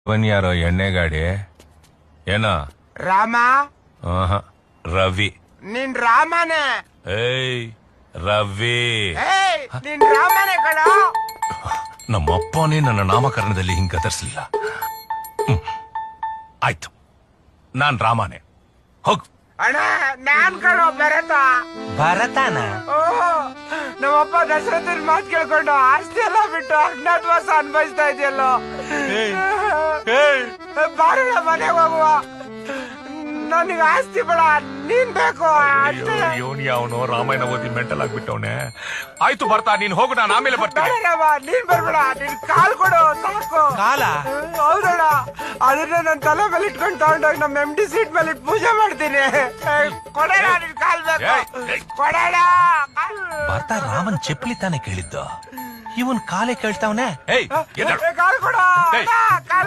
ಯಾರೋ ಎಣ್ಣೆ ಗಾಡಿ ಏನೋ ರಾಮ ರವಿ. ನಿನ್ ರಾಮನೇ. ಏಯ್ ರವಿ, ನಿನ್ ರಾಮನೇ ಕಣ. ನಮ್ಮಪ್ಪನೇ ನನ್ನ ನಾಮಕರಣದಲ್ಲಿ ಹಿಂಗ್ ಕತ್ತರಿಸಲಿಲ್ಲ. ಆಯ್ತು, ನಾನ್ ರಾಮನೇ. ಹೋಗ್. ಅಣ್ಣ ನಾನ್ ಕಣೋ ಭರತನ ನಮ್ಮಪ್ಪ ದಶರಥನ್ ಮಾತು ಕೇಳ್ಕೊಂಡು ಆಸ್ತಿ ಎಲ್ಲ ಬಿಟ್ಟು ಅಜ್ಞಾತವಾಸ ಅನ್ಭವಿಸ್ತಾ ಇದೆಯಲ್ಲೋ. ಬಾರಣ ಮನೆಗೆ ಹೋಗುವ. ನನಗೆ ಆಸ್ತಿ ಬೇಡ, ನೀನ್ ಬೇಕು ಅಷ್ಟೇ. ಅವನು ರಾಮಾಯಣ ಓದಿ ಮೆಂಟಲ್ ಆಗ್ಬಿಟ್ಟವನೆ. ಆಯ್ತು ಬರ್ತಾ, ನೀನ್ ಹೋಗು, ನಾನು ಆಮೇಲೆ ಬರ್ತೇನೆ. ನೀನ್ ಬರ್ಬೇಡ, ನಿನ್ ಕಾಲ್ ಕೊಡು ಸಾಕು. ಕಾಲ ಹೌದಣ್ಣ, ಅದನ್ನ ನನ್ ತಲೆ ಮೇಲೆ ಇಟ್ಕೊಂಡು ತಗೊಂಡೋಗಿ ನಮ್ಮ MD ಸೀಟ್ ಮೇಲೆ ಇಟ್ಟು ಪೂಜೆ ಮಾಡ್ತೀನಿ. ಕೊಡೋಣ, ನಿನ್ ಕಾಲ್ ಬೇಕು ಕೊಡೋಣ. ಬರ್ತಾ ರಾಮನ್ ಚಪ್ಪಲಿ ತಾನೇ ಕೇಳಿದ್ದು, ಇವನ್ ಕಾಲೇ ಕೇಳ್ತಾವನೆ. ಏಯ್, ಎದ್ದೇಳು. ಕಾಲ್ ಕೊಡು. ಏಯ್. ಕಾಲ್